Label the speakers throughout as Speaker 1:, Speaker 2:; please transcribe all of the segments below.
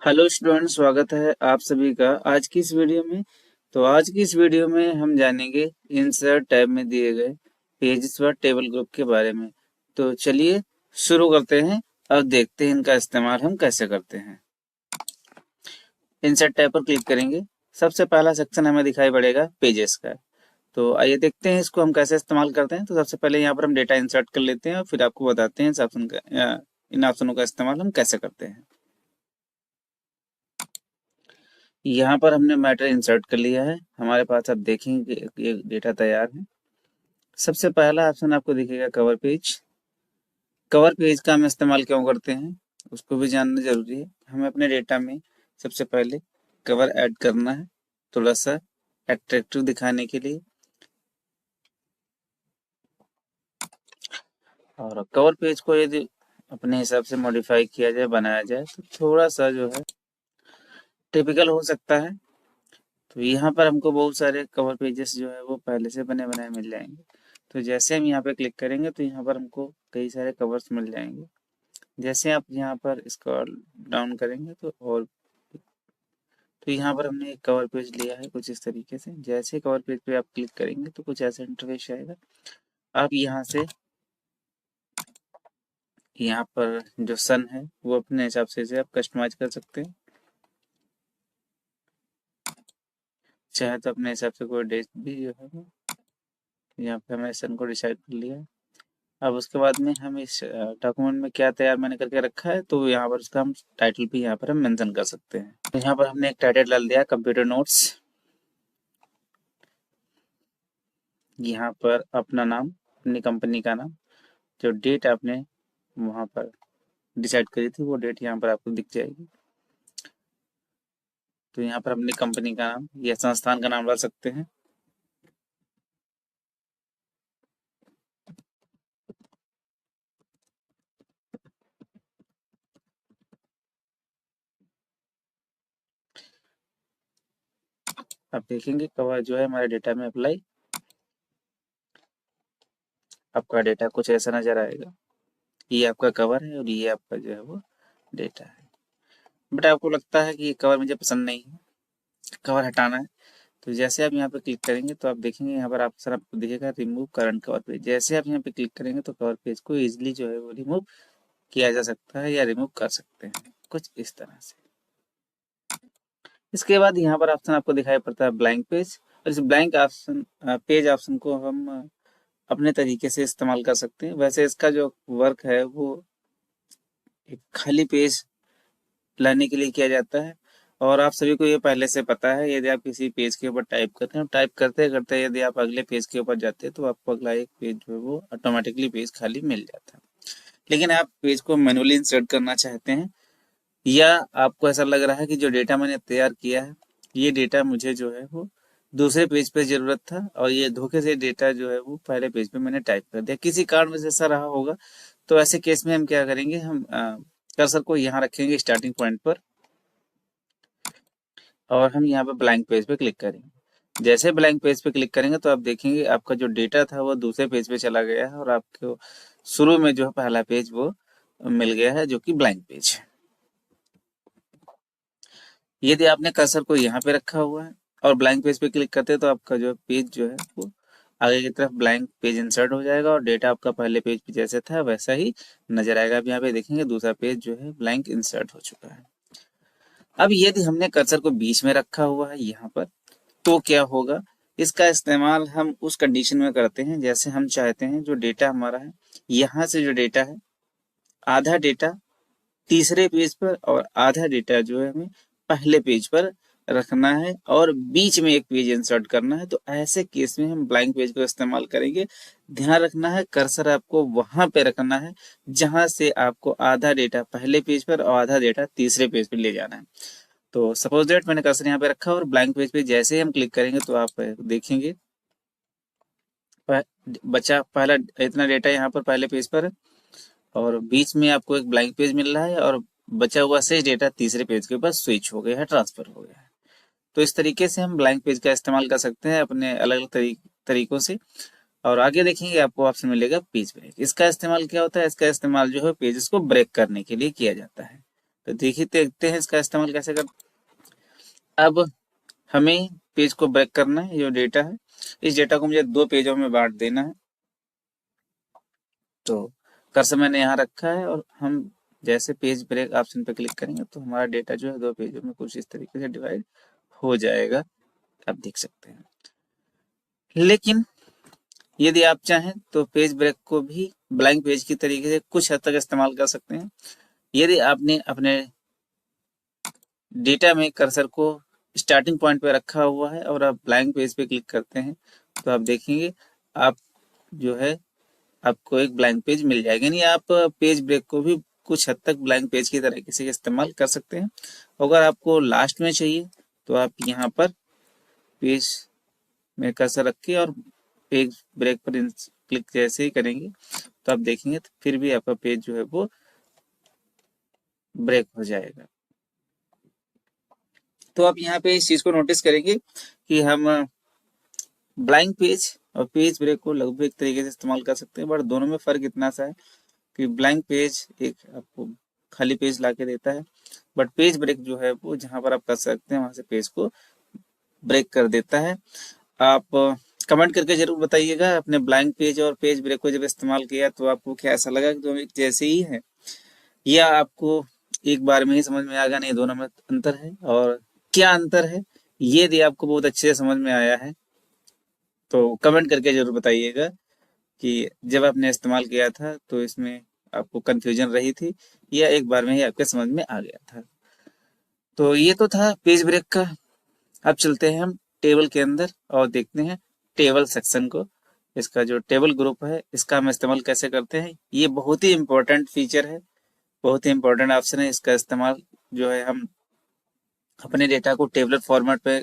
Speaker 1: Hello student, स्वागत है आप सभी का आज की इस वीडियो में। तो आज की इस वीडियो में हम जानेंगे इंसर्ट टैब में दिए गए पेजेस पर टेबल ग्रुप के बारे में। तो चलिए शुरू करते हैं और देखते हैं इनका इस्तेमाल हम कैसे करते हैं। इंसर्ट टैब पर क्लिक करेंगे। सबसे पहला सेक्शन हमें दिखाई पड़ेगा पेजेस का। तो आइए देखते हैं इसको हम कैसे इस्तेमाल करते हैं। तो सबसे पहले यहाँ पर हम डेटा इंसर्ट कर लेते हैं और फिर आपको बताते हैं इन ऑप्शनों का इस्तेमाल हम कैसे करते हैं। यहाँ पर हमने मैटर इंसर्ट कर लिया है। हमारे पास आप देखेंगे कि ये डेटा तैयार है। सबसे पहला ऑप्शन आपको दिखेगा कवर पेज। कवर पेज का हम इस्तेमाल क्यों करते हैं उसको भी जानना जरूरी है। हमें अपने डेटा में सबसे पहले कवर ऐड करना है, थोड़ा सा अट्रैक्टिव दिखाने के लिए। और कवर पेज को यदि अपने हिसाब से मॉडिफाई किया जाए, बनाया जाए तो थोड़ा सा जो है टिपिकल हो सकता है। तो यहाँ पर हमको बहुत सारे कवर पेजेस जो है वो पहले से बने बनाए मिल जाएंगे। तो जैसे हम यहाँ पे क्लिक करेंगे तो यहाँ पर हमको कई सारे कवर्स मिल जाएंगे। जैसे आप यहाँ पर स्क्रॉल डाउन करेंगे तो यहाँ पर हमने एक कवर पेज लिया है कुछ इस तरीके से। जैसे कवर पेज पे आप क्लिक करेंगे तो कुछ ऐसा इंटरफेस आएगा। आप यहाँ से यहाँ पर जो सन है वो अपने हिसाब से इसे आप कस्टमाइज कर सकते हैं। चाहे तो अपने हिसाब से कोई डेट भी जो है वो यहाँ पे हमने सन को डिसाइड कर लिया है। अब उसके बाद में हम इस डॉक्यूमेंट में क्या तैयार मैंने करके रखा है तो यहाँ पर उसका हम टाइटल भी यहाँ पर हम मेंशन कर सकते हैं। तो यहाँ पर हमने एक टाइटल डाल दिया कंप्यूटर नोट्स। यहाँ पर अपना नाम, अपनी कंपनी का नाम, जो डेट आपने वहाँ पर डिसाइड करी थी वो डेट यहाँ पर आपको दिख जाएगी। तो यहाँ पर अपनी कंपनी का नाम या संस्थान का नाम डाल सकते हैं। आप देखेंगे कवर जो है हमारे डेटा में अप्लाई, आपका डेटा कुछ ऐसा नजर आएगा। ये आपका कवर है और ये आपका जो है वो डेटा है। बट आपको लगता है कि ये कवर मुझे पसंद नहीं है, कवर हटाना है। तो जैसे आप यहाँ पे क्लिक करेंगे तो आप देखेंगे यहाँ पर ऑप्शन आपको दिखेगा रिमूव करंट कवर पेज। जैसे आप यहाँ पे क्लिक करेंगे तो कवर पेज को इजीली जो है वो रिमूव किया जा सकता है या रिमूव कर सकते हैं कुछ इस तरह से। इसके बाद यहाँ पर ऑप्शन आपको दिखाई पड़ता है ब्लैंक पेज। और इस ब्लैंक ऑप्शन पेज ऑप्शन को हम अपने तरीके से इस्तेमाल कर सकते हैं। वैसे इसका जो वर्क है वो एक खाली पेज लाने के लिए किया जाता है। और आप सभी को ये पहले से पता है, यदि आप किसी पेज के ऊपर टाइप करते हैं, टाइप करते करते यदि आप अगले पेज के ऊपर जाते हैं तो आपको अगला एक पेज जो है वो ऑटोमेटिकली पेज खाली मिल जाता है। लेकिन आप पेज को मैनुअली इंसर्ट करना चाहते हैं या आपको ऐसा लग रहा है कि जो डेटा मैंने तैयार किया है ये डेटा मुझे जो है वो दूसरे पेज पे जरूरत था और ये धोखे से डेटा जो है वो पहले पेज पे मैंने टाइप कर दिया, किसी कारण वजह ऐसा रहा होगा। तो ऐसे केस में हम क्या करेंगे, हम कर्सर को यहाँ रखेंगे स्टार्टिंग पॉइंट पर और हम यहाँ पे ब्लैंक पेज पे क्लिक करेंगे। जैसे ब्लैंक पेज पे क्लिक करेंगे तो आप देखेंगे आपका जो डेटा था वो दूसरे पेज पे चला गया है और आपको शुरू में जो है पहला पेज वो मिल गया है जो कि ब्लैंक पेज है। यदि आपने कर्सर को यहाँ पे रखा हुआ है और ब्लैंक पेज पे क्लिक करते हैं तो आपका जो पेज जो है वो आगे की तरफ ब्लैंक पेज इंसर्ट हो जाएगा और डेटा आपका पहले पेज पे जैसे था वैसा ही नजर आएगा। अब यहाँ पे देखेंगे दूसरा पेज जो है ब्लैंक इंसर्ट हो चुका है। अब यदि हमने कर्सर को बीच में रखा हुआ है यहाँ पर तो क्या होगा, इसका इस्तेमाल हम उस कंडीशन में करते हैं जैसे हम चाहते हैं जो डेटा हमारा है यहाँ से जो डेटा है आधा डेटा तीसरे पेज पर और आधा डेटा जो है हमें पहले पेज पर रखना है और बीच में एक पेज इंसर्ट करना है। तो ऐसे केस में हम ब्लैंक पेज को इस्तेमाल करेंगे। ध्यान रखना है कर्सर आपको वहां पे रखना है जहां से आपको आधा डेटा पहले पेज पर और आधा डेटा तीसरे पेज पर ले जाना है। तो सपोज दैट मैंने कर्सर यहाँ पे रखा और ब्लैंक पेज पे जैसे ही हम क्लिक करेंगे तो आप देखेंगे बचा पहला इतना डेटा यहाँ पर पहले पेज पर है और बीच में आपको एक ब्लैंक पेज मिल रहा है और बचा हुआ शेष डेटा तीसरे पेज के ऊपर स्विच हो गया है, ट्रांसफर हो गया है। तो इस तरीके से हम ब्लैंक पेज का इस्तेमाल कर सकते हैं अपने अलग अलग तरीकों से। और आगे देखेंगे आपको ऑप्शन मिलेगा पेज ब्रेक। इसका इस्तेमाल क्या होता है, इसका इस्तेमाल जो है पेजेस को ब्रेक करने के लिए किया जाता है। तो देखिए देखते हैं इसका इस्तेमाल कैसे कर। अब हमें पेज को ब्रेक करना है। जो डेटा है, इस डेटा को मुझे 2 पेजों में बांट देना है। तो कर्सर मैंने यहाँ रखा है और हम जैसे पेज ब्रेक ऑप्शन पे क्लिक करेंगे तो हमारा डेटा जो है 2 पेजों में कुछ इस तरीके से डिवाइड हो जाएगा, आप देख सकते हैं। लेकिन यदि आप चाहें तो पेज ब्रेक को भी ब्लैंक पेज की तरीके से कुछ हद तक इस्तेमाल कर सकते हैं। यदि आपने अपने डेटा में कर्सर को स्टार्टिंग पॉइंट पे रखा हुआ है और आप ब्लैंक पेज पे क्लिक करते हैं तो आप देखेंगे आप जो है आपको एक ब्लैंक पेज मिल जाएगा। यानी आप पेज ब्रेक को भी कुछ हद तक ब्लैंक पेज की तरीके से इस्तेमाल कर सकते हैं। अगर आपको लास्ट में चाहिए तो आप यहाँ पर पेज में कर्सर रख के और पेज ब्रेक पर क्लिक जैसे ही करेंगे तो आप देखेंगे तो फिर भी आपका पेज जो है वो ब्रेक हो जाएगा। तो आप यहाँ पे इस चीज को नोटिस करेंगे कि हम ब्लैंक पेज और पेज ब्रेक को लगभग एक तरीके से इस्तेमाल कर सकते हैं, बट दोनों में फर्क इतना सा है कि ब्लैंक पेज एक आपको खाली पेज ला के देता है, बट पेज ब्रेक जो है वो जहां पर आप कर सकते हैं वहां से पेज को ब्रेक कर देता है। आप कमेंट करके जरूर बताइएगा अपने ब्लैंक पेज और पेज ब्रेक को जब इस्तेमाल किया तो आपको क्या ऐसा लगा कि दोनों एक जैसे ही है, या आपको एक बार में ही समझ में आ गया नहीं दोनों में अंतर है, और क्या अंतर है ये यदि आपको बहुत अच्छे से समझ में आया है तो कमेंट करके जरूर बताइएगा कि जब आपने इस्तेमाल किया था तो इसमें आपको कंफ्यूजन रही थी या एक बार में ही आपके समझ में आ गया था। तो ये तो था पेज ब्रेक का। अब चलते हैं हम टेबल के अंदर और देखते हैं टेबल सेक्शन को। इसका जो टेबल ग्रुप है इसका हम इस्तेमाल कैसे करते हैं। ये बहुत ही इंपॉर्टेंट फीचर है, बहुत ही इंपॉर्टेंट ऑप्शन है। इसका इस्तेमाल जो है हम अपने डेटा को टेबलर फॉर्मेट पे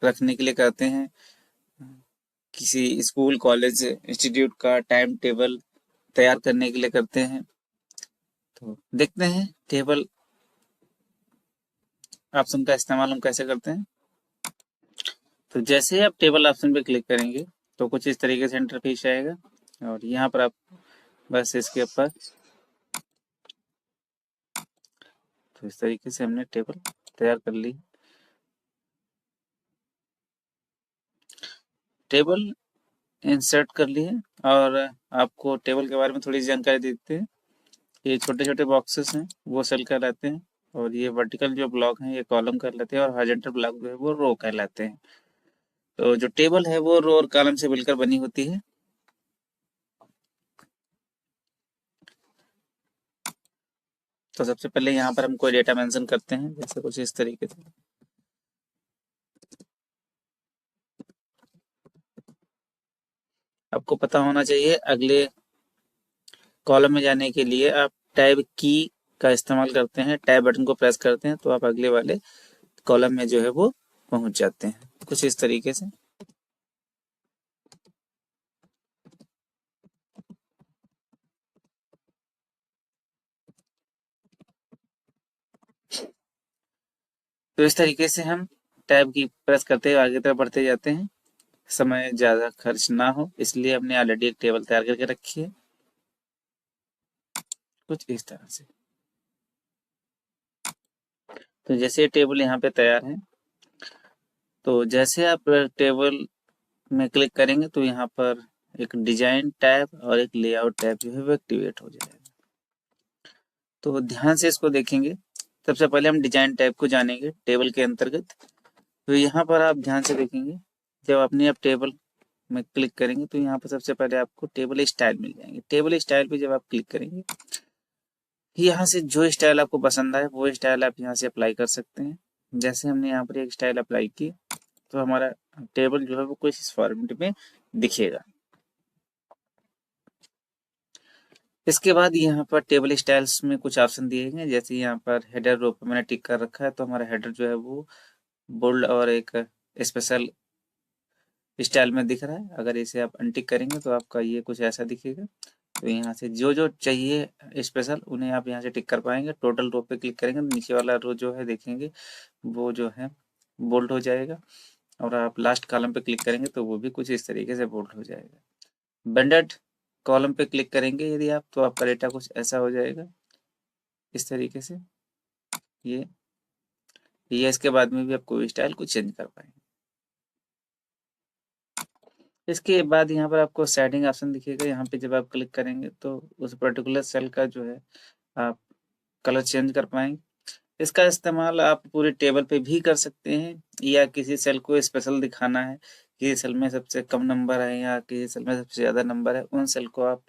Speaker 1: रखने के लिए करते हैं। किसी स्कूल कॉलेज इंस्टीट्यूट का टाइम टेबल तैयार करने के लिए करते हैं। तो देखते हैं टेबल ऑप्शन का इस्तेमाल हम कैसे करते हैं। तो जैसे ही आप टेबल ऑप्शन पे क्लिक करेंगे तो कुछ इस तरीके से इंटरफेस आएगा और यहाँ पर आप बस इसके ऊपर तो इस तरीके से हमने टेबल तैयार कर ली। टेबल इंसर्ट कर ली है और आपको टेबल के बारे में थोड़ी जानकारी देते हैं। ये छोटे छोटे बॉक्सेस हैं वो सेल कहलाते हैं, और ये वर्टिकल जो ब्लॉक हैं ये कॉलम कहलाते हैं, और हॉरिजॉन्टल ब्लॉक जो है वो रो कहलाते हैं। तो जो टेबल है वो रो और कॉलम से मिलकर बनी होती है। तो सबसे पहले यहाँ पर हम कोई डेटा मेंशन करते हैं, जैसे कुछ इस तरीके से। आपको पता होना चाहिए अगले कॉलम में जाने के लिए आप टैब की का इस्तेमाल करते हैं, टैब बटन को प्रेस करते हैं तो आप अगले वाले कॉलम में जो है वो पहुंच जाते हैं, कुछ इस तरीके से। तो इस तरीके से हम टैब की प्रेस करते हुए आगे तरफ बढ़ते जाते हैं। समय ज्यादा खर्च ना हो इसलिए हमने ऑलरेडी एक टेबल तैयार करके रखी है, कुछ इस तरह से। तो जैसे टेबल यहाँ पे तैयार है तो जैसे आप टेबल में क्लिक करेंगे तो यहाँ पर एक डिजाइन टैब और एक लेआउट टैब जो है वो एक्टिवेट हो जाएगा। तो ध्यान से इसको देखेंगे। सबसे पहले हम डिजाइन टैब को जानेंगे टेबल के अंतर्गत। तो यहाँ पर आप ध्यान से देखेंगे, जब अपने आप टेबल में क्लिक करेंगे तो यहाँ पर सबसे पहले आपको टेबल स्टाइल मिल जाएंगे। टेबल स्टाइल पे जब आप क्लिक करेंगे, यहाँ से जो स्टाइल आपको पसंद आए वो स्टाइल आप यहाँ से अप्लाई कर सकते हैं। जैसे हमने यहाँ पर एक स्टाइल अप्लाई की तो हमारा टेबल जो है वो कुछ इस फॉर्मेट में दिखेगा। इसके बाद यहाँ पर टेबल स्टाइल्स में कुछ ऑप्शन दिए गए, जैसे यहाँ पर हेडर रो पर मैंने टिक कर रखा है तो हमारा हेडर जो है वो बोल्ड और एक स्पेशल स्टाइल में दिख रहा है। अगर इसे आप अनटिक करेंगे तो आपका ये कुछ ऐसा दिखेगा। तो यहाँ से जो जो चाहिए स्पेशल उन्हें आप यहाँ से टिक कर पाएंगे। टोटल रो पे क्लिक करेंगे तो नीचे वाला रो जो है देखेंगे वो जो है बोल्ड हो जाएगा, और आप लास्ट कॉलम पे क्लिक करेंगे तो वो भी कुछ इस तरीके से बोल्ड हो जाएगा। बेंडेड कॉलम पे क्लिक करेंगे यदि आप तो आपका डेटा कुछ ऐसा हो जाएगा इस तरीके से। ये इसके बाद में भी आप कोई स्टाइल को चेंज कर पाएंगे। इसके बाद यहाँ पर आपको सेटिंग ऑप्शन दिखेगा, यहाँ पे जब आप क्लिक करेंगे तो उस पर्टिकुलर सेल का जो है आप कलर चेंज कर पाएंगे। इसका इस्तेमाल आप पूरे टेबल पे भी कर सकते हैं, या किसी सेल को स्पेशल दिखाना है, किसी सेल में सबसे कम नंबर है या किसी सेल में सबसे ज़्यादा नंबर है, उन सेल को आप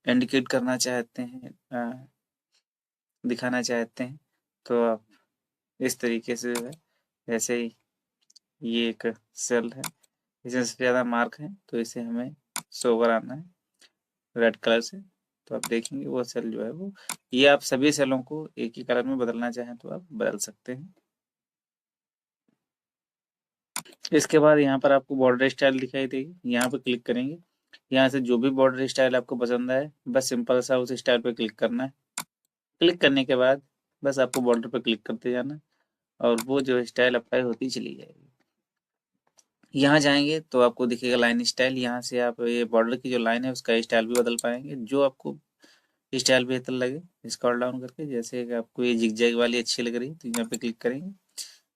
Speaker 1: इंडिकेट करना चाहते हैं, दिखाना चाहते हैं, तो आप इस तरीके से जो है, ऐसे ही ये एक सेल है, इसमें सबसे ज़्यादा मार्क है तो इसे हमें शो कराना है रेड कलर से, तो आप देखेंगे वो सेल जो है वो, ये आप सभी सेलों को एक ही कलर में बदलना चाहें तो आप बदल सकते हैं। इसके बाद यहाँ पर आपको बॉर्डर स्टाइल दिखाई देगी, यहाँ पे क्लिक करेंगे, यहाँ से जो भी बॉर्डर स्टाइल आपको पसंद आए बस सिंपल सा उस स्टाइल पे क्लिक करना है। क्लिक करने के बाद बस आपको बॉर्डर पे क्लिक करते जाना है और वो जो स्टाइल अप्लाई होती चली जाएगी। यहाँ जाएंगे तो आपको दिखेगा लाइन स्टाइल, यहाँ से आप ये बॉर्डर की जो लाइन है उसका स्टाइल भी बदल पाएंगे, जो आपको स्टाइल बेहतर लगे स्क्रॉल डाउन करके। जैसे कि आपको ये जिगजैग वाली अच्छी लग रही है तो यहाँ पे क्लिक करेंगे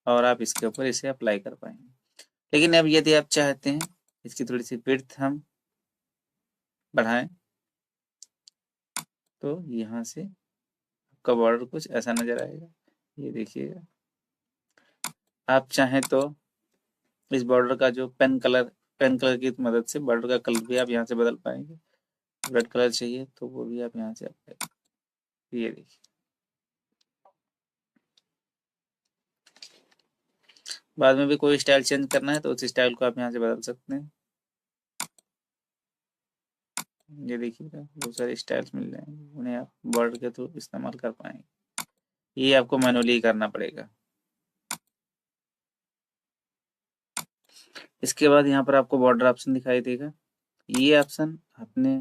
Speaker 1: और आप इसके ऊपर इसे अप्लाई कर पाएंगे। लेकिन अब यदि आप चाहते हैं इसकी थोड़ी सी विड्थ हम बढ़ाएं तो यहाँ से आपका बॉर्डर कुछ ऐसा नजर आएगा, ये देखिएगा। आप चाहें तो इस बॉर्डर का जो पेन कलर की मदद से बॉर्डर का कलर भी आप यहाँ से बदल पाएंगे। रेड कलर चाहिए तो वो भी आप यहाँ से अप्लाई, ये देखिए। बाद में भी कोई स्टाइल चेंज करना है तो उस स्टाइल को आप यहाँ से बदल सकते हैं। ये देखिएगा बहुत सारे स्टाइल्स मिल जाएंगे, उन्हें आप बॉर्डर के थ्रू इस्तेमाल कर पाएंगे। ये आपको मैनुअली करना पड़ेगा। इसके बाद यहाँ पर आपको बॉर्डर ऑप्शन दिखाई देगा, ये ऑप्शन अपने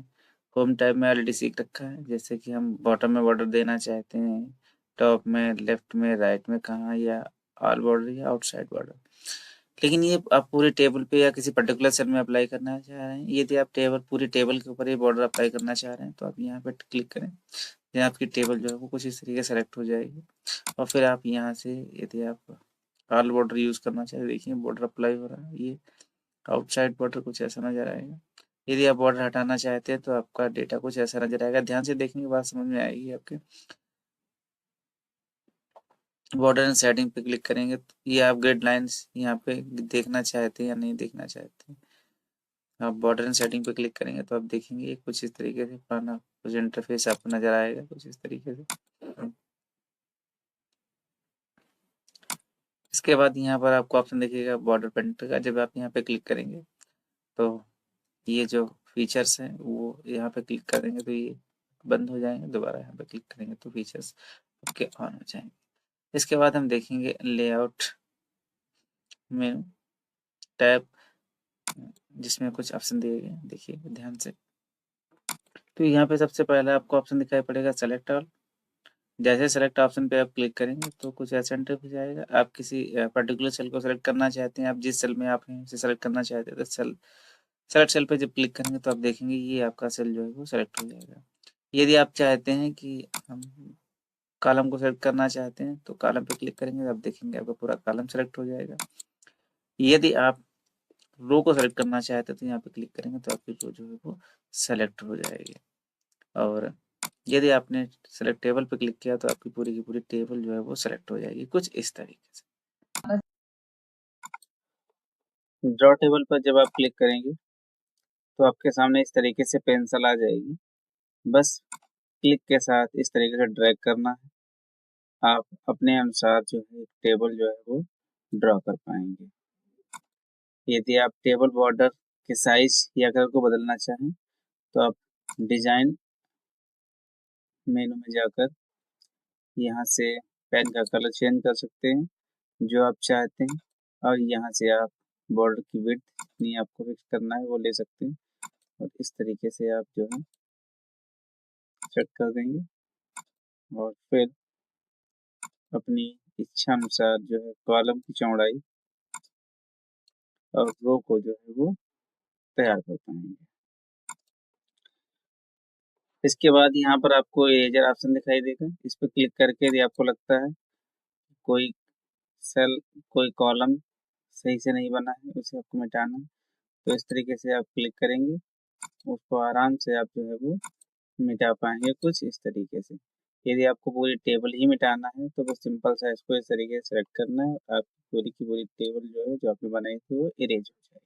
Speaker 1: होम टैब में ऑलरेडी सीख रखा है। जैसे कि हम बॉटम में बॉर्डर देना चाहते हैं, टॉप में, लेफ्ट में, राइट में, कहाँ, या ऑल बॉर्डर या आउटसाइड बॉर्डर। लेकिन ये आप पूरे टेबल पे या किसी पर्टिकुलर सेल में अप्लाई करना चाह रहे हैं, यदि आप पूरी टेबल के ऊपर ये बॉर्डर अप्लाई करना चाह रहे हैं तो आप यहाँ पे क्लिक करें, यहाँ आपकी टेबल जो है वो कुछ इस तरीके से सेलेक्ट हो जाएगी। और फिर आप यहाँ से यदि आप ऑल बॉर्डर यूज़ करना चाहते हैं, देखिए बॉर्डर अप्लाई हो रहा है, ये आउटसाइड बॉर्डर कुछ ऐसा नजर आएगा। यदि आप बॉर्डर हटाना चाहते हैं तो आपका डेटा कुछ ऐसा नजर आएगा। ध्यान से देखने के बाद समझ में आएगी आपके। बॉर्डर एंड सेटिंग पे क्लिक करेंगे तो ये आप गाइडलाइंस यहाँ पे देखना चाहते हैं या नहीं देखना चाहते हैं। आप बॉर्डर एंड सेटिंग पे क्लिक करेंगे तो आप देखेंगे कुछ इस तरीके से पुराना कुछ इंटरफेस आपको नजर आएगा कुछ इस तरीके से। इसके बाद यहाँ पर आपको ऑप्शन देखिएगा बॉर्डर पेंटर का, जब आप यहाँ पे क्लिक करेंगे तो ये जो फीचर्स हैं वो यहाँ पे क्लिक करेंगे तो ये बंद हो जाएंगे, दोबारा यहाँ पे क्लिक करेंगे तो फीचर्स आपके ऑन हो जाएंगे। इसके बाद हम देखेंगे लेआउट में टैब, जिसमें कुछ ऑप्शन दिए गए, देखिए ध्यान से। तो यहाँ पे सबसे पहले आपको ऑप्शन दिखाई पड़ेगा सेलेक्ट ऑल। जैसे सेलेक्ट ऑप्शन पे आप क्लिक करेंगे तो कुछ ऐसा इंटरफेस आएगा। आप किसी पर्टिकुलर सेल को सेलेक्ट करना चाहते हैं, आप जिस सेल में आप हैं उसे सेलेक्ट करना चाहते हैं तो सेलेक्ट सेल पे जब क्लिक करेंगे तो आप देखेंगे ये आपका सेल जो है वो सेलेक्ट हो जाएगा। यदि आप चाहते हैं कि हम कॉलम को सेलेक्ट करना चाहते हैं तो कॉलम पे क्लिक करेंगे तो आप देखेंगे आपका पूरा कॉलम सेलेक्ट हो जाएगा। यदि आप रो को सेलेक्ट करना चाहते हैं तो यहाँ पे क्लिक करेंगे तो आपकी रो जो है वो सेलेक्ट हो जाएगी। और यदि आपने सेलेक्ट टेबल पे क्लिक किया तो आपकी पूरी की पूरी टेबल जो है वो सेलेक्ट हो जाएगी कुछ इस तरीके से। ड्रॉ टेबल पर जब आप क्लिक करेंगे तो आपके सामने इस तरीके से पेंसिल आ जाएगी। बस क्लिक के साथ इस तरीके से ड्रैग करना है, आप अपने अनुसार जो है टेबल जो है वो ड्रॉ कर पाएंगे। यदि आप टेबल बॉर्डर के साइज या कलर को बदलना चाहें तो आप डिजाइन मेनू में जाकर यहाँ से पेन का कलर चेंज कर सकते हैं जो आप चाहते हैं, और यहाँ से आप बॉर्डर की विड्थ जितनी आपको फिक्स करना है वो ले सकते हैं और इस तरीके से आप जो है सेट कर देंगे और फिर अपनी इच्छा अनुसार जो है कॉलम की चौड़ाई और रो को जो है वो तैयार कर पाएंगे। इसके बाद यहाँ पर आपको इरेजर ऑप्शन दिखाई देगा, इस पर क्लिक करके यदि आपको लगता है कोई सेल कोई कॉलम सही से नहीं बना है, उसे आपको मिटाना है, तो इस तरीके से आप क्लिक करेंगे, उसको आराम से आप जो है वो मिटा पाएंगे कुछ इस तरीके से। यदि आपको पूरी टेबल ही मिटाना है तो बस सिंपल सा इसको इस तरीके से सेलेक्ट करना है, और आपकी पूरी की पूरी टेबल जो है जो आपने बनाई थी वो इरेज हो जाएगी।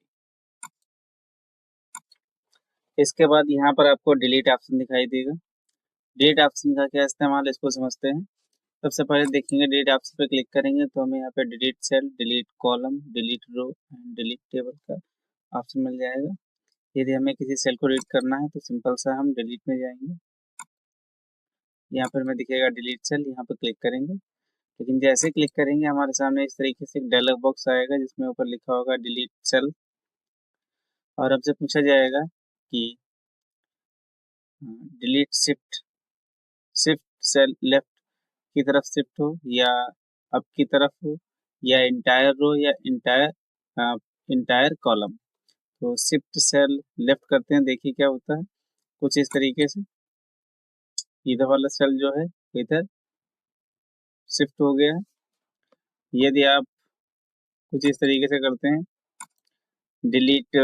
Speaker 1: इसके बाद यहाँ पर आपको डिलीट ऑप्शन दिखाई देगा। डिलीट ऑप्शन का क्या इस्तेमाल, इसको समझते हैं। सबसे पहले देखेंगे डिलीट ऑप्शन पे क्लिक करेंगे तो हमें यहाँ पे delete cell, delete column, delete row and delete table का ऑप्शन मिल जाएगा। यदि हमें किसी सेल को डिलीट करना है तो सिंपल सा हम डिलीट में जाएंगे, यहाँ पर हमें दिखेगा डिलीट सेल, यहाँ पर क्लिक करेंगे। लेकिन जैसे क्लिक करेंगे हमारे सामने इस तरीके से एक डायलॉग बॉक्स आएगा जिसमें ऊपर लिखा होगा डिलीट सेल, और हमसे पूछा जाएगा कि delete shift shift cell left की तरफ शिफ्ट हो या अप की तरफ हो या इंटायर रो या इंटायर कॉलम। तो शिफ्ट सेल लेफ्ट करते हैं, देखिए क्या होता है कुछ इस तरीके से, इधर वाला सेल जो है इधर शिफ्ट हो गया है। यदि आप कुछ इस तरीके से करते हैं डिलीट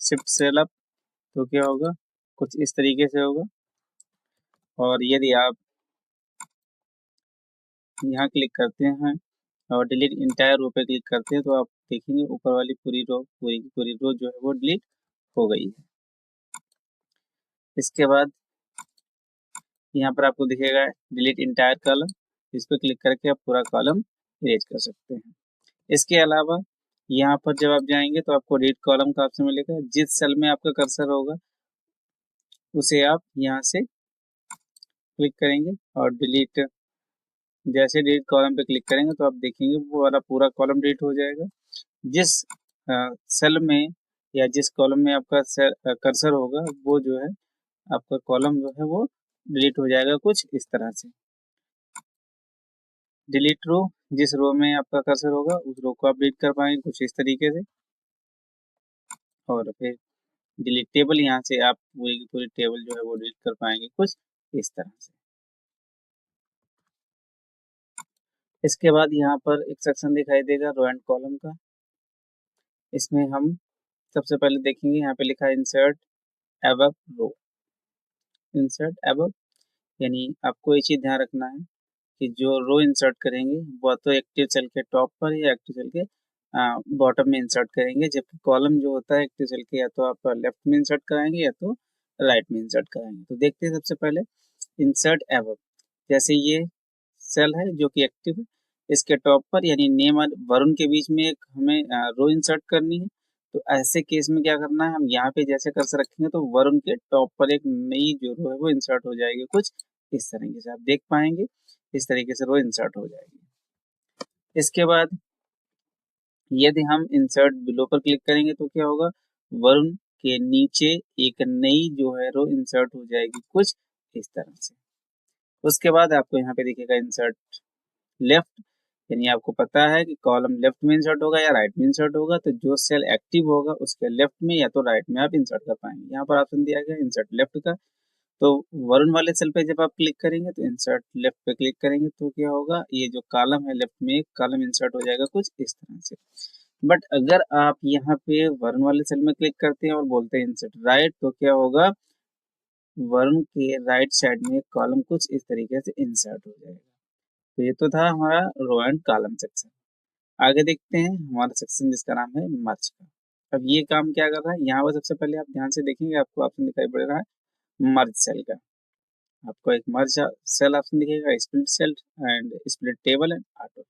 Speaker 1: शिफ्ट सेल अप, तो क्या होगा कुछ इस तरीके से होगा। और यदि आप यहाँ क्लिक करते हैं और डिलीट इंटायर रो पे क्लिक करते हैं तो आप देखेंगे ऊपर वाली पूरी की पूरी रो जो है वो डिलीट हो गई है। इसके बाद यहाँ पर आपको दिखेगा डिलीट इंटायर कॉलम, इस पर क्लिक करके आप पूरा कॉलम इरेज कर सकते हैं। इसके अलावा यहाँ पर जब आप जाएंगे तो आपको डिलीट कॉलम का ऑप्शन मिलेगा, जिस सेल में आपका कर्सर होगा उसे आप यहाँ से क्लिक करेंगे और डिलीट, जैसे डिलीट कॉलम पे क्लिक करेंगे तो आप देखेंगे वो वाला पूरा कॉलम डिलीट हो जाएगा। जिस सेल में या जिस कॉलम में आपका कर्सर होगा वो जो है आपका कॉलम जो है वो डिलीट हो जाएगा कुछ इस तरह से। डिलीट रो, जिस रो में आपका कर्सर होगा उस रो को आप डिलीट कर पाएंगे कुछ इस तरीके से। और फिर डिलीट टेबल, यहाँ से आप पूरी की पूरी टेबल जो है वो डिलीट कर पाएंगे कुछ इस तरह से। इसके बाद यहाँ पर एक सेक्शन दिखाई देगा रो एंड कॉलम का, इसमें हम सबसे पहले देखेंगे यहाँ पे लिखा है इंसर्ट अबव रो। इंसर्ट अबव यानी आपको ये चीज ध्यान रखना है कि जो रो इंसर्ट करेंगे वो तो एक्टिव सेल के टॉप पर या एक्टिव सेल के बॉटम में इंसर्ट करेंगे, जबकि कॉलम जो होता है एक्टिव सेल के या तो आप लेफ्ट में इंसर्ट कराएंगे या तो राइट में इंसर्ट कराएंगे। तो देखते हैं सबसे पहले इंसर्ट अबव। जैसे ये सेल है जो कि एक्टिव है, इसके टॉप पर यानी नेम और वरुण के बीच में एक हमें रो इंसर्ट करनी है। तो ऐसे केस में क्या करना है, हम यहाँ पे जैसे कर्सर रखेंगे तो वरुण के टॉप पर एक नई जो रो है वो इंसर्ट हो जाएगी कुछ इस तरीके से, आप देख पाएंगे इस तरीके से रो इंसर्ट हो जाएगी। इसके बाद यदि हम इंसर्ट बिलो पर क्लिक करेंगे तो क्या होगा, वरुण के नीचे एक नई जो है रो इंसर्ट हो जाएगी कुछ इस तरह से। उसके बाद आपको यहाँ पे दिखेगा इंसर्ट लेफ्ट, यानी आपको पता है कि कॉलम लेफ्ट में इंसर्ट होगा या राइट में इंसर्ट होगा, तो जो सेल एक्टिव होगा उसके लेफ्ट में या तो राइट में आप इंसर्ट कर पाएंगे। यहाँ पर ऑप्शन दिया गया इंसर्ट लेफ्ट का, तो वरुण वाले सेल पे जब आप क्लिक करेंगे तो इंसर्ट लेफ्ट पे क्लिक करेंगे तो क्या होगा, ये जो कॉलम है लेफ्ट में एक कॉलम इंसर्ट हो जाएगा कुछ इस तरह से। बट अगर आप यहाँ पे वरुण वाले सेल में क्लिक करते हैं और बोलते हैं इंसर्ट राइट, तो क्या होगा वरुण के राइट साइड में कॉलम कुछ इस तरीके से इंसर्ट हो जाएगा। तो ये तो था हमारा रो एंड कॉलम सेक्शन। आगे देखते हैं हमारा सेक्शन जिसका नाम है मर्ज का। अब ये काम क्या कर रहा है, यहाँ पर सबसे पहले आप ध्यान से देखेंगे आपको ऑप्शन दिखाई पड़ रहा है मर्ज सेल का। आपको एक मर्ज सेल ऑप्शन दिखेगा, split cell and split table and auto.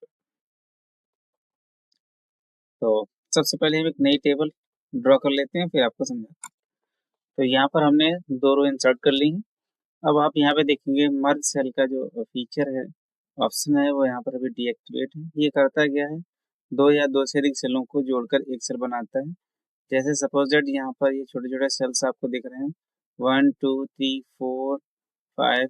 Speaker 1: तो सबसे पहले हम एक नई टेबल ड्रॉ कर लेते हैं फिर आपको समझाते हैं। तो यहाँ पर हमने दो रो इंसर्ट कर ली हैं। अब आप यहाँ पे देखेंगे मर्ज सेल का जो फीचर है ऑप्शन है वो यहाँ पर अभी डीएक्टिवेट है। ये करता क्या है, दो या दो से अधिक सेलों को जोड़कर एक सेल बनाता है। जैसे सपोज दैट यहाँ पर ये छोटे छोटे सेल्स आपको दिख रहे हैं 1 2 3 4 5,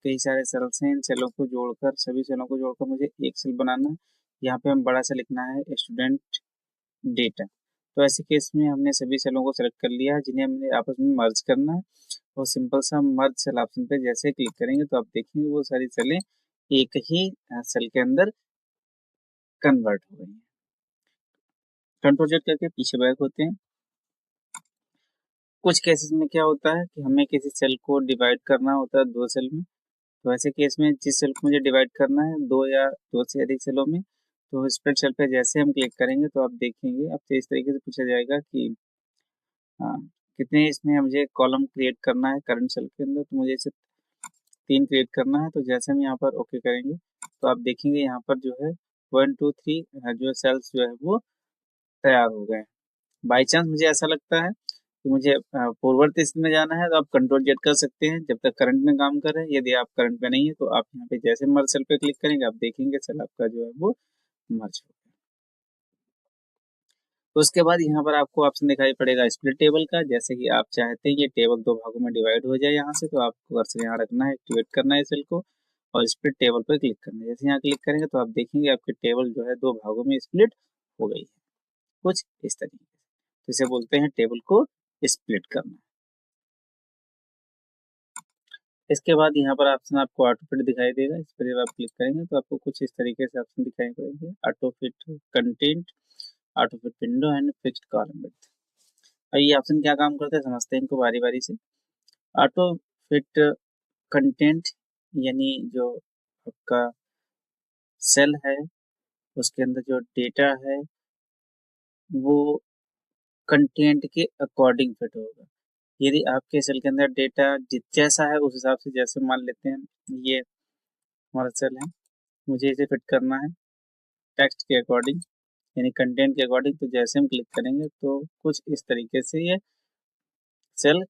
Speaker 1: कई सारे सेल्स हैं। इन सेलों को जोड़कर सभी सेलों को जोड़कर मुझे एक सेल बनाना है। यहाँ पे हम बड़ा सा लिखना है स्टूडेंट डेटा। तो ऐसे केस में हमने सभी सेलों को सेलेक्ट कर लिया है जिन्हें हमने आपस में मर्ज करना है, और सिंपल सा मर्ज सेल ऑप्शन पे जैसे क्लिक करेंगे तो आप देखेंगे वो सारी सेलें एक ही सेल के अंदर कन्वर्ट हो गई हैं। कंट्रोल जेड करके पीछे बैक होते हैं। कुछ केसेस में क्या होता है कि हमें किसी सेल को डिवाइड करना होता है दो सेल में, तो ऐसे केस में जिस सेल को मुझे डिवाइड करना है दो या दो से अधिक सेलों में, तो स्प्रेड सेल पे जैसे हम क्लिक करेंगे तो आप देखेंगे आपसे इस तरीके से पूछा जाएगा कि हाँ, कितने इसमें मुझे कॉलम क्रिएट करना है करंट सेल के अंदर, तो मुझे इसे 3 क्रिएट करना है। तो जैसे हम यहाँ पर ओके करेंगे तो आप देखेंगे यहाँ पर जो है 1 2 3 जो सेल्स जो है वो तैयार हो गए। बाई चांस मुझे ऐसा लगता है कि मुझे पूर्ववर्ती स्थिति में जाना है तो आप कंट्रोल जेड कर सकते हैं जब तक करंट में काम कर रहे हैं। यदि आप करंट में नहीं है तो आप यहाँ पे जैसे मर्ज सेल पे क्लिक करेंगे आप देखेंगे सेल आपका जो है वो मर्ज हो गया। तो उसके बाद यहाँ पर आपको ऑप्शन दिखाई पड़ेगा स्प्लिट टेबल का। जैसे कि आप चाहते हैं कि टेबल दो भागों में डिवाइड हो जाए यहाँ से, तो आपको कर्सर यहाँ रखना है, एक्टिवेट करना है सेल को और स्प्लिट टेबल पर क्लिक करना है। जैसे यहाँ क्लिक करेंगे तो आप देखेंगे आपकी टेबल जो है दो भागों में स्प्लिट हो गई है, कुछ इस तरीके से। तो इसे बोलते हैं टेबल को स्प्लिट करना। इसके बाद यहाँ पर ऑप्शन आपको ऑटो फिट दिखाई देगा। इस पर जब आप क्लिक करेंगे तो आपको कुछ इस तरीके से ऑप्शन दिखाई पड़ेंगे, auto fit content, auto fit window and fixed column width. और ये ऑप्शन क्या काम करते हैं समझते हैं इनको बारी बारी से। ऑटो फिट कंटेंट यानी जो आपका सेल है उसके अंदर जो डेटा है वो कंटेंट के अकॉर्डिंग फिट होगा। यदि आपके सेल के अंदर डेटा जैसा है उस हिसाब से, जैसे मान लेते हैं ये हमारा सेल है, मुझे इसे फिट करना है टेक्स्ट के अकॉर्डिंग यानी कंटेंट के अकॉर्डिंग, तो जैसे हम क्लिक करेंगे तो कुछ इस तरीके से ये सेल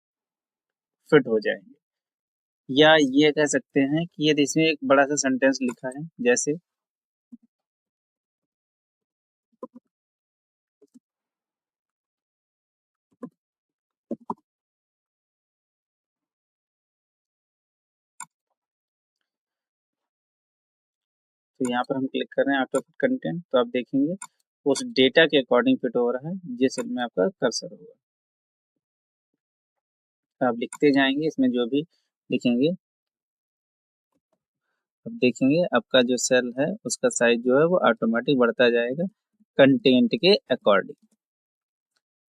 Speaker 1: फिट हो जाएंगे। या ये कह सकते हैं कि यदि इसमें एक बड़ा सा सेंटेंस लिखा है जैसे तो यहाँ पर हम क्लिक कर रहे हैं ऑटो फिट कंटेंट, तो आप देखेंगे उस डेटा के अकॉर्डिंग फिट हो रहा है जिस सेल में आपका कर्सर होगा। तो आप लिखते जाएंगे इसमें जो भी लिखेंगे, अब देखेंगे आपका जो सेल है उसका साइज जो है वो ऑटोमेटिक बढ़ता जाएगा कंटेंट के अकॉर्डिंग।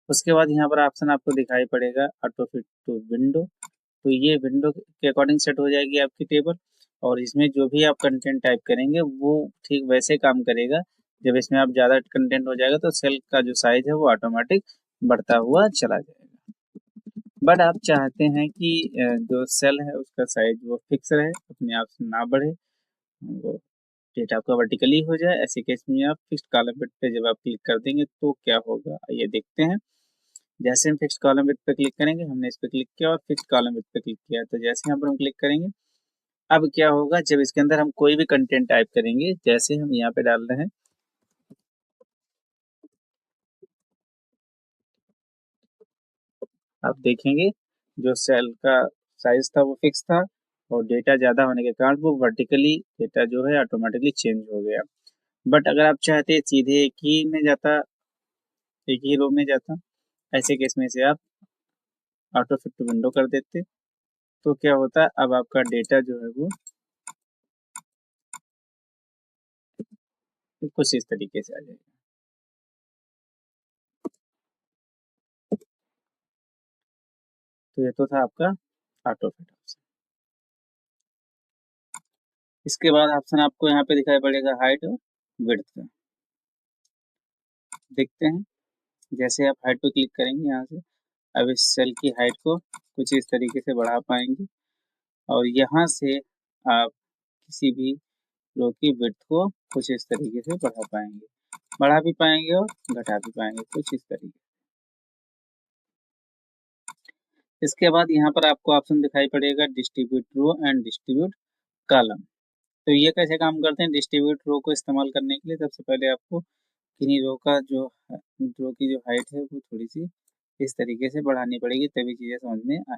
Speaker 1: उसके बाद यहाँ पर ऑप्शन आपको दिखाई पड़ेगा ऑटो फिट टू विंडो, तो ये विंडो के अकॉर्डिंग सेट हो जाएगी आपकी टेबल, और इसमें जो भी आप कंटेंट टाइप करेंगे वो ठीक वैसे काम करेगा। जब इसमें आप ज़्यादा कंटेंट हो जाएगा तो सेल का जो साइज है वो ऑटोमेटिक बढ़ता हुआ चला जाएगा। बट आप चाहते हैं कि जो सेल है उसका साइज वो फिक्स रहे, अपने आप से ना बढ़े, वो डेटा आपका वर्टिकली हो जाए। ऐसे केस में आप फिक्स्ड कॉलम बिट पे जब आप क्लिक कर देंगे तो क्या होगा आइए देखते हैं। जैसे हम फिक्स्ड कॉलम विड्थ पे क्लिक करेंगे, हमने इस पे क्लिक किया और फिक्स्ड कॉलम विड्थ पे क्लिक किया, तो जैसे यहाँ पर हम क्लिक करेंगे अब क्या होगा जब इसके अंदर हम कोई भी कंटेंट टाइप करेंगे, जैसे हम यहाँ पे डाल रहे हैं आप देखेंगे जो सेल का साइज था वो फिक्स था और डेटा ज्यादा होने के कारण वो वर्टिकली डेटा जो है ऑटोमेटिकली चेंज हो गया। बट अगर आप चाहते सीधे एक ही में जाता, एक ही रो में जाता, ऐसे केस में से आप ऑटो फिट टू विंडो कर देते तो क्या होता अब आपका डेटा जो है वो कुछ इस तरीके से आ जाएगा। तो ये तो था आपका ऑटो फिट ऑप्शन। इसके बाद ऑप्शन आपको यहाँ पे दिखाई पड़ेगा हाइट और विड्थ का। देखते हैं जैसे आप हाइट पे क्लिक करेंगे यहाँ से, अब इस सेल की हाइट को कुछ इस तरीके से बढ़ा पाएंगे और यहाँ से आप किसी भी रो की विड्थ को कुछ इस तरीके से बढ़ा पाएंगे, बढ़ा भी पाएंगे और घटा भी पाएंगे कुछ इस तरीके। इसके बाद यहाँ पर आपको ऑप्शन दिखाई पड़ेगा distribute row and distribute column. तो ये कैसे काम करते हैं, डिस्ट्रीब्यूट रो को इस्तेमाल करने के लिए सबसे पहले आपको किन्हीं रो का जो रो की जो हाइट है वो थोड़ी सी इस तरीके से बढ़ानी पड़ेगी तभी चीजें समझ में आए।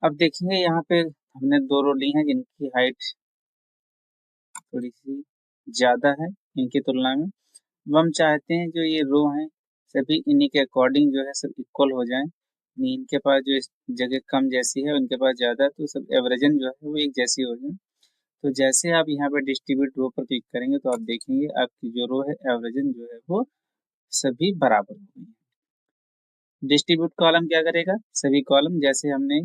Speaker 1: अब देखेंगे यहाँ पे हमने दो रो ली हैं जिनकी हाइट थोड़ी सी ज्यादा है इनकी तुलना में, अब हम चाहते हैं जो ये रो हैं सभी इन्हीं के अकॉर्डिंग जो है सब इक्वल हो जाएं, यानी इनके पास जो इस जगह कम जैसी है उनके पास ज़्यादा, तो सब एवरेजन जो है वो एक जैसी हो जाए। तो जैसे आप यहाँ पे डिस्ट्रीब्यूट रो पर क्लिक करेंगे तो आप देखेंगे आपकी जो रो है एवरेजन जो है वो सभी बराबर हो गई है। डिस्ट्रीब्यूट कॉलम क्या करेगा, सभी कॉलम जैसे हमने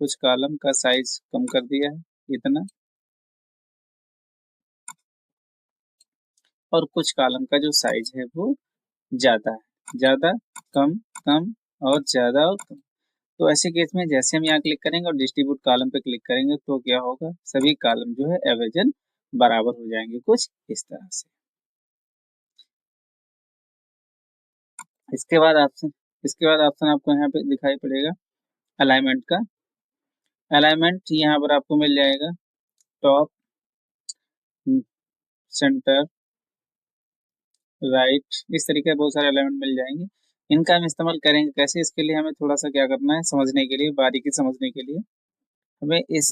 Speaker 1: कुछ कॉलम का साइज कम कर दिया है इतना, और कुछ कॉलम का जो साइज है वो ज्यादा है, ज्यादा कम कम और ज्यादा और कम। तो ऐसे केस में जैसे हम यहाँ क्लिक करेंगे और डिस्ट्रीब्यूट कॉलम पे क्लिक करेंगे तो क्या होगा, सभी कॉलम जो है एवरेजन बराबर हो जाएंगे कुछ इस तरह से। इसके बाद ऑप्शन इसके बाद ऑप्शन आपको यहाँ पे दिखाई पड़ेगा अलाइनमेंट का। अलाइनमेंट यहाँ पर आपको मिल जाएगा टॉप, सेंटर, राइट, इस तरीके के बहुत सारे अलाइनमेंट मिल जाएंगे। इनका हम इस्तेमाल करेंगे कैसे, इसके लिए हमें थोड़ा सा क्या करना है, समझने के लिए, बारीकी समझने के लिए हमें इस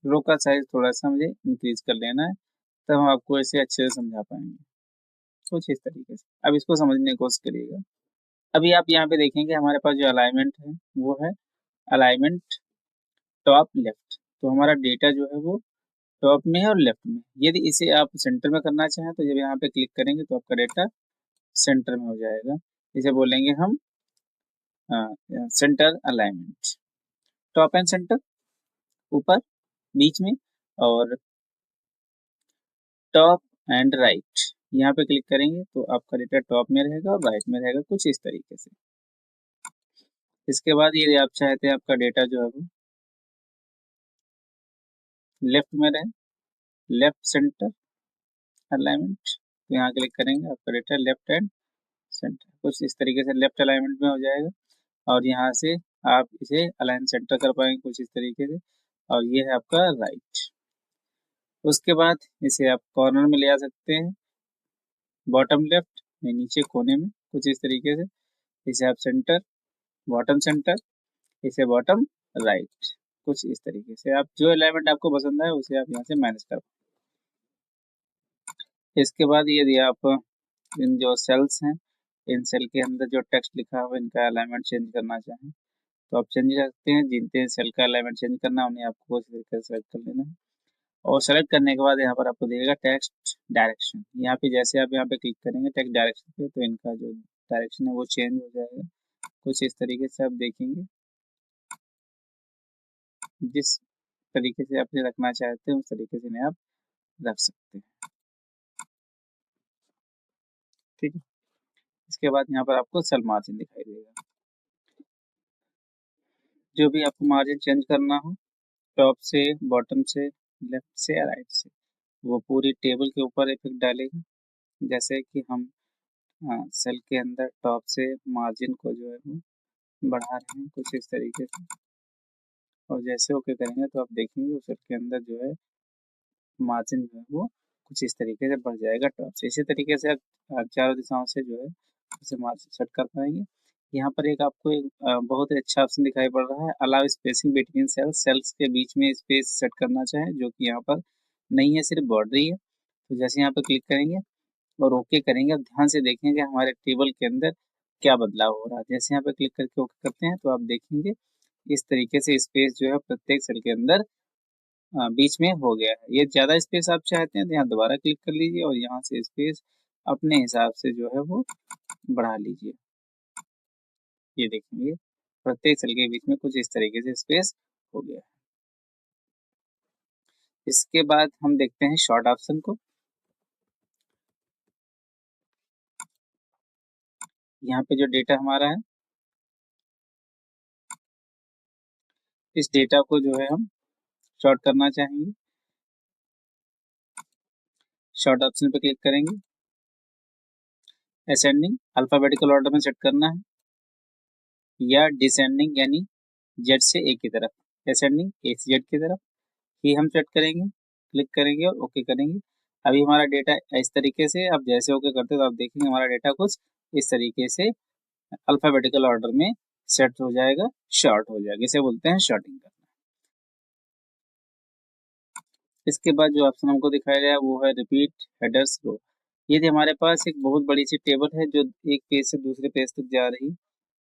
Speaker 1: रो का साइज थोड़ा सा मुझे इंक्रीज कर लेना है, तब हम आपको इसे अच्छे से समझा पाएंगे कुछ इस तरीके से। अब इसको समझने की कोशिश करिएगा। अभी आप यहाँ पे देखेंगे हमारे पास जो अलाइनमेंट है वो है अलाइनमेंट टॉप लेफ्ट। तो हमारा डेटा जो है वो टॉप में है और लेफ्ट में। यदि इसे आप सेंटर में करना चाहें तो जब यहाँ पे क्लिक करेंगे तो आपका डेटा सेंटर में हो जाएगा। इसे बोलेंगे हम centre alignment. Top and centre ऊपर बीच में, और टॉप एंड राइट यहाँ पे क्लिक करेंगे तो आपका डेटा टॉप में रहेगा और राइट में रहेगा कुछ इस तरीके से। इसके बाद यदि आप चाहते हैं आपका डेटा जो है वो लेफ्ट में रहे, लेफ्ट सेंटर अलाइनमेंट, तो यहाँ क्लिक करेंगे आपका डेटा लेफ्ट एंड सेंटर कुछ इस तरीके से लेफ्ट अलाइनमेंट में हो जाएगा, और यहाँ से आप इसे अलाइन सेंटर कर पाएंगे कुछ इस तरीके से, और ये है आपका राइट। उसके बाद इसे आप कॉर्नर में ले आ सकते हैं, बॉटम लेफ्ट या नीचे कोने में कुछ इस तरीके से। इसे आप सेंटर, बॉटम सेंटर, इसे बॉटम राइट कुछ इस तरीके से। आप जो अलाइनमेंट आपको पसंद है उसे आप यहाँ से मैनेज कर। इसके बाद यदि आप इन जो सेल्स हैं, इन सेल के अंदर जो टेक्स्ट लिखा हुआ है इनका अलाइनमेंट चेंज करना चाहें तो आप चेंज कर सकते हैं। जिनके सेल का अलाइनमेंट चेंज करना है उन्हें आपको इस तरीके से सेलेक्ट कर लेना है, और सेलेक्ट करने के बाद यहाँ पर आपको देगा टेक्स्ट डायरेक्शन। यहाँ पे जैसे आप यहाँ पे क्लिक करेंगे टेक्स्ट डायरेक्शन पे तो इनका जो डायरेक्शन है वो चेंज हो जाएगा कुछ इस तरीके से। आप देखेंगे जिस तरीके से आप इन्हें रखना चाहते हैं उस तरीके से इन्हें आप रख सकते हैं, ठीक है। इसके बाद यहाँ पर आपको सेल मार्जिन दिखाई देगा। जो भी आपको मार्जिन चेंज करना हो टॉप से, बॉटम से, लेफ्ट से या राइट से, वो पूरी टेबल के ऊपर इफेक्ट डालेगा। जैसे कि हम सेल के अंदर टॉप से मार्जिन को जो है वो बढ़ा रहे हैं कुछ इस तरीके से, और जैसे ओके करेंगे तो आप देखेंगे उस सेल के अंदर जो है मार्जिन जो है वो कुछ इस तरीके से बढ़ जाएगा टॉप से। इसी तरीके से आप चारों दिशाओं से जो है उसे मार्जिन सेट कर पाएंगे। यहाँ पर एक आपको एक बहुत ही अच्छा ऑप्शन दिखाई पड़ रहा है, allow spacing between cells. Cells के बीच में स्पेस सेट करना चाहें जो कि यहाँ पर नहीं है, सिर्फ बाउंड्री है। तो जैसे यहाँ पर क्लिक करेंगे और ओके करेंगे, अब ध्यान से देखेंगे हमारे टेबल के अंदर क्या बदलाव हो रहा है। जैसे यहाँ पे क्लिक करके ओके करते हैं तो आप देखेंगे इस तरीके से स्पेस जो है प्रत्येक सेल के अंदर बीच में हो गया है। ये ज्यादा स्पेस आप चाहते हैं तो यहाँ दोबारा क्लिक कर लीजिए और यहाँ से स्पेस अपने हिसाब से जो है वो बढ़ा लीजिए। ये देखेंगे प्रत्येक सेल के बीच में कुछ इस तरीके से स्पेस हो गया है। इसके बाद हम देखते हैं शॉर्ट ऑप्शन को। यहाँ पे जो डेटा हमारा है इस डेटा को जो है हम शॉर्ट करना चाहेंगे, शॉर्ट ऑप्शन पे क्लिक करेंगे। असेंडिंग अल्फाबेटिकल ऑर्डर में सेट करना है, या डिसेंडिंग यानी जेड से ए की तरफ, असेंडिंग ए से जेड की तरफ ही हम सेट करेंगे। क्लिक करेंगे और ओके करेंगे। अभी हमारा डेटा इस तरीके से, आप जैसे ओके करते हो तो आप देखेंगे हमारा डेटा कुछ इस तरीके से अल्फाबेटिकल ऑर्डर में सेट हो जाएगा, शॉर्ट हो जाएगा। इसे बोलते हैं शॉर्टिंग करना। इसके बाद जो ऑप्शन हमको दिखाया गया वो है रिपीट हेडर्स रो। यदि हमारे पास एक बहुत बड़ी सी टेबल है जो एक पेज से दूसरे पेज तक जा रही है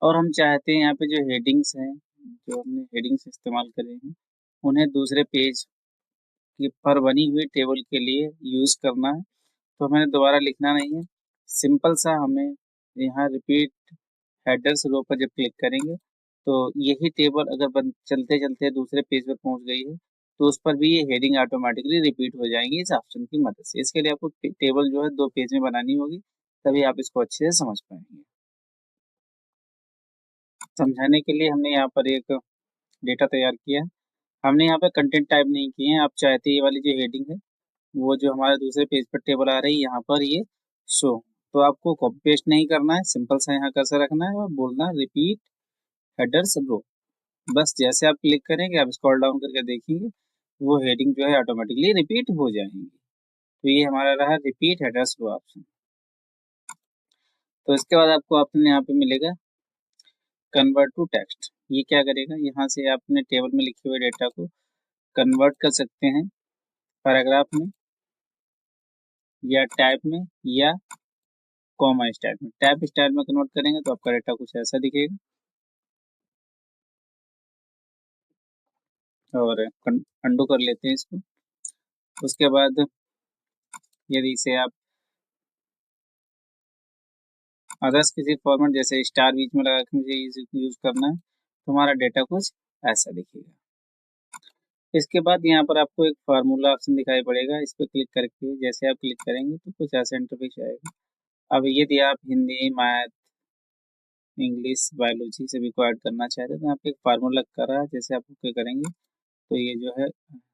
Speaker 1: और हम चाहते हैं यहाँ पे जो हेडिंग्स हैं, जो हमने हेडिंग्स इस्तेमाल करे हैं, उन्हें दूसरे पेज की पर बनी हुई टेबल के लिए यूज़ करना है, तो हमें दोबारा लिखना नहीं है। सिंपल सा हमें यहाँ रिपीट हेडर्स रो पर जब क्लिक करेंगे तो यही टेबल अगर चलते चलते दूसरे पेज पर पहुंच गई है तो उस पर भी ये हेडिंग ऑटोमेटिकली रिपीट हो जाएंगी इस ऑप्शन की मदद से। इसके लिए आपको टेबल जो है 2 पेज में बनानी होगी, तभी आप इसको अच्छे से समझ पाएंगे। समझाने के लिए हमने यहाँ पर एक डेटा तैयार किया है। हमने यहाँ पे कंटेंट टाइप नहीं किए हैं। आप चाहते ये वाली जो हेडिंग है वो जो हमारे दूसरे पेज पर टेबल आ रही है यहाँ पर ये शो, तो आपको कॉपी पेस्ट नहीं करना है, सिंपल सा यहाँ कर्सर रखना है और बोलना रिपीट हेडर्स रो। बस जैसे आप क्लिक करेंगे आप स्क्रॉल डाउन करके देखेंगे वो हेडिंग जो है ऑटोमेटिकली रिपीट हो जाएंगी। तो ये हमारा रहा रिपीट हेडर्स रो ऑप्शन। तो इसके बाद आपको ऑप्शन यहाँ पे मिलेगा कन्वर्ट टू टेक्स्ट। ये क्या करेगा, यहाँ से आप अपने टेबल में लिखे हुए डेटा को कन्वर्ट कर सकते हैं पैराग्राफ में या टाइप में या कॉमा स्टाइल में। टाइप स्टाइल में कन्वर्ट करेंगे तो आपका डेटा कुछ ऐसा दिखेगा और अंडू कर लेते हैं इसको। उसके बाद यदि इसे आप अदर्स किसी फॉर्मेट जैसे स्टार बीच में लगा के मुझे यूज करना है तो हमारा डेटा कुछ ऐसा दिखेगा। इसके बाद यहाँ पर आपको एक फार्मूला ऑप्शन दिखाई पड़ेगा, इस पर क्लिक करके जैसे आप क्लिक करेंगे तो कुछ ऐसा इंटरफेस आएगा। अब यदि आप हिंदी, मैथ, इंग्लिश, बायोलॉजी सभी को ऐड करना चाहते हैं तो यहाँ पे एक फार्मूला कर रहा है, जैसे आप ओके करेंगे तो ये जो है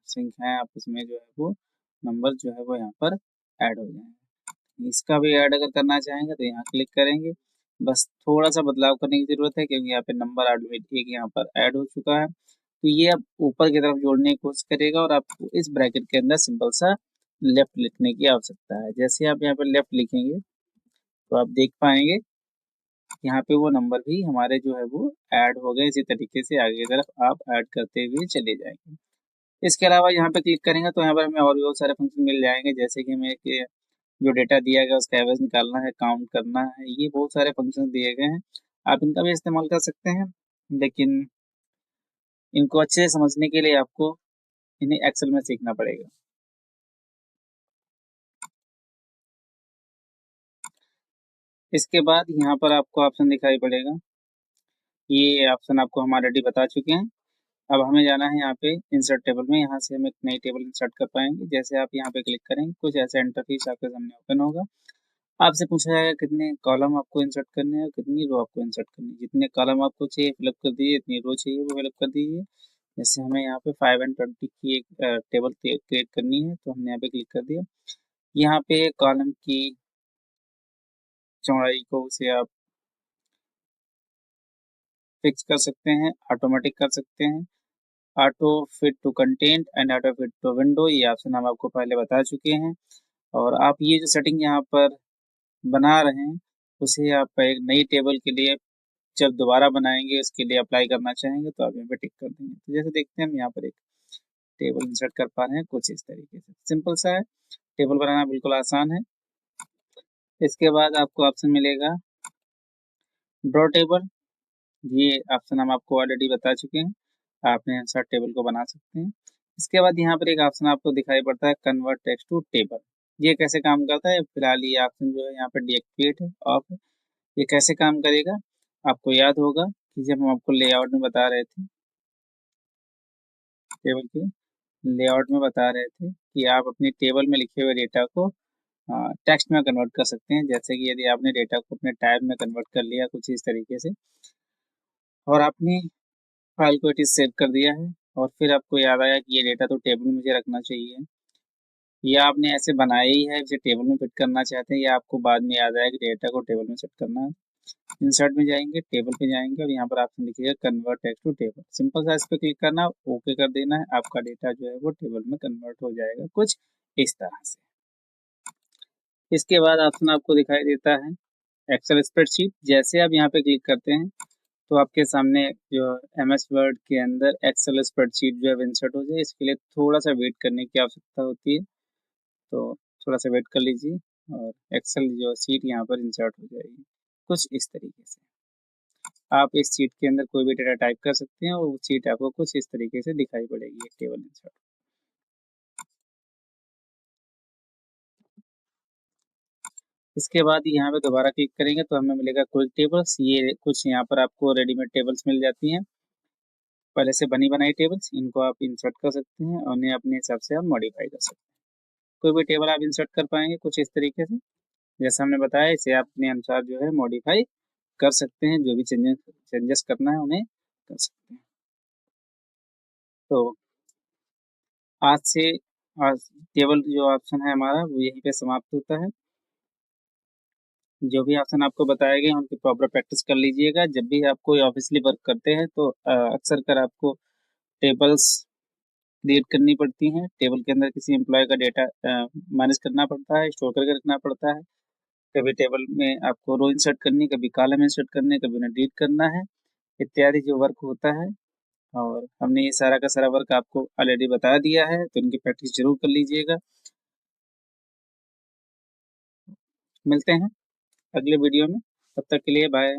Speaker 1: संख्याएं आपस में जो है वो नंबर जो है वो यहाँ पर ऐड हो जाएंगे। इसका भी ऐड अगर करना चाहेंगे तो यहाँ क्लिक करेंगे। बस थोड़ा सा बदलाव करने की जरूरत है क्योंकि यहाँ पे नंबर ऑलरेडी एक यहाँ पर ऐड हो चुका है, तो ये अब ऊपर की तरफ जोड़ने की कोशिश करेगा और आपको इस ब्रैकेट के अंदर सिंपल सा लेफ्ट लिखने की आवश्यकता है। जैसे आप यहाँ पर लेफ्ट लिखेंगे तो आप देख पाएंगे यहाँ पे वो नंबर भी हमारे जो है वो ऐड हो गए। इसी तरीके से आगे की तरफ आप ऐड करते हुए चले जाएंगे। इसके अलावा यहाँ पे क्लिक करेंगे तो यहाँ पर हमें और भी बहुत सारे फंक्शन मिल जाएंगे, जैसे कि हमें जो डेटा दिया गया उसका एवरेज निकालना है, काउंट करना है, ये बहुत सारे फंक्शन दिए गए हैं। आप इनका भी इस्तेमाल कर सकते हैं, लेकिन इनको अच्छे से समझने के लिए आपको इन्हें एक्सेल में सीखना पड़ेगा। इसके बाद यहाँ पर आपको ऑप्शन दिखाई पड़ेगा, ये ऑप्शन आपको हम ऑलरेडी बता चुके हैं। अब हमें जाना है यहाँ पे इंसर्ट टेबल में, यहाँ से हम एक नई टेबल इंसर्ट कर पाएंगे। जैसे आप यहाँ पे क्लिक करेंगे कुछ ऐसा इंटरफेस आपके सामने ओपन होगा। आपसे पूछा जाएगा कितने कॉलम आपको इंसर्ट करने हैं और कितनी रो आपको इंसर्ट करनी है। जितने कॉलम आपको चाहिए फिलअप कर दीजिए, जितनी रो चाहिए वो फिलअप कर दीजिए। जैसे हमें यहाँ पे 5 and 20 की एक टेबल क्रिएट करनी है तो हमने यहाँ पे क्लिक कर दिया। यहाँ पे कॉलम की चौड़ाई को उसे आप फिक्स कर सकते हैं, ऑटोमेटिक कर सकते हैं। Auto fit to content and auto fit to window, ये ऑप्शन हम आपको पहले बता चुके हैं। और आप ये जो सेटिंग यहाँ पर बना रहे हैं उसे आप एक नई टेबल के लिए जब दोबारा बनाएंगे उसके लिए अप्लाई करना चाहेंगे तो आप यहाँ पे टिक कर देंगे। तो जैसे देखते हैं हम यहाँ पर एक टेबल इंसर्ट कर पा रहे हैं कुछ इस तरीके से। सिंपल सा है, टेबल बनाना बिल्कुल आसान है। इसके बाद आपको ऑप्शन मिलेगा ड्रॉ टेबल, ये ऑप्शन हम आपको ऑलरेडी बता चुके हैं, आप यहाँ इंसर्ट टेबल को बना सकते हैं। इसके बाद यहाँ पर एक ऑप्शन आपको दिखाई पड़ता है कन्वर्ट टेक्स्ट टू टेबल। ये कैसे काम करता है, फिलहाल ये ऑप्शन जो है यहाँ पर डीएक्टिवेट है, ऑफ है। ये कैसे काम करेगा, आपको याद होगा कि जब हम आपको लेआउट में बता रहे थे, टेबल के लेआउट में बता रहे थे कि आप अपनी टेबल में लिखे हुए डेटा को टेक्स्ट में कन्वर्ट कर सकते हैं। जैसे कि यदि आपने डेटा को अपने टाइप में कन्वर्ट कर लिया कुछ इस तरीके से और आपने फाइल को इट इज सेव कर दिया है और फिर आपको याद आया कि ये डेटा तो टेबल में मुझे रखना चाहिए, या आपने ऐसे बनाया ही है इसे टेबल में फिट करना चाहते हैं, या आपको बाद में याद आया कि डेटा को टेबल में सेट करना है। इंसर्ट में जाएंगे, टेबल पे जाएंगे और यहाँ पर ऑप्शन दिखेगा convert text to table. Simple सा इस पर क्लिक करना, ओके कर देना है, आपका डेटा जो है वो टेबल में कन्वर्ट हो जाएगा कुछ इस तरह से। इसके बाद ऑप्शन आपको दिखाई देता है एक्सेल स्प्रेडशीट। जैसे आप यहाँ पे क्लिक करते हैं तो आपके सामने जो एमएस वर्ड के अंदर एक्सेल स्प्रेडशीट जो है इंसर्ट हो जाए। इसके लिए थोड़ा सा वेट करने की आवश्यकता होती है, तो थोड़ा सा वेट कर लीजिए, और एक्सेल जो सीट यहाँ पर इंसर्ट हो जाएगी कुछ इस तरीके से। आप इस सीट के अंदर कोई भी डेटा टाइप कर सकते हैं और वो सीट आपको कुछ इस तरीके से दिखाई पड़ेगी एक टेबल इंसर्ट। इसके बाद यहाँ पे दोबारा क्लिक करेंगे तो हमें मिलेगा क्विक टेबल्स। ये कुछ यहाँ पर आपको रेडीमेड टेबल्स मिल जाती हैं, पहले से बनी बनाई टेबल्स। इनको आप इंसर्ट कर सकते हैं और उन्हें अपने हिसाब से आप मॉडिफाई कर सकते हैं। कोई भी टेबल आप इंसर्ट कर पाएंगे कुछ इस तरीके से, जैसा हमने बताया। इसे आप अपने अनुसार जो है मॉडिफाई कर सकते हैं, जो भी चेंजेस करना है उन्हें कर सकते हैं। तो आज से आज टेबल जो ऑप्शन है हमारा वो यहीं पे समाप्त होता है। जो भी ऑप्शन आपको बताए गए उनकी प्रॉपर प्रैक्टिस कर लीजिएगा। जब भी आप कोई ऑफिशियली वर्क करते हैं तो अक्सर कर आपको टेबल्स क्रिएट करनी पड़ती हैं। टेबल के अंदर किसी एम्प्लॉय का डेटा मैनेज करना पड़ता है, स्टोर करके रखना पड़ता है। कभी टेबल में आपको रो इंसर्ट करनी, कभी कॉलम इंसर्ट करने, कभी उन्हें डिलीट करना है, इत्यादि जो वर्क होता है। और हमने ये सारा का सारा वर्क आपको ऑलरेडी बता दिया है, तो इनकी प्रैक्टिस जरूर कर लीजिएगा। मिलते हैं अगले वीडियो में, तब तक के लिए बाय।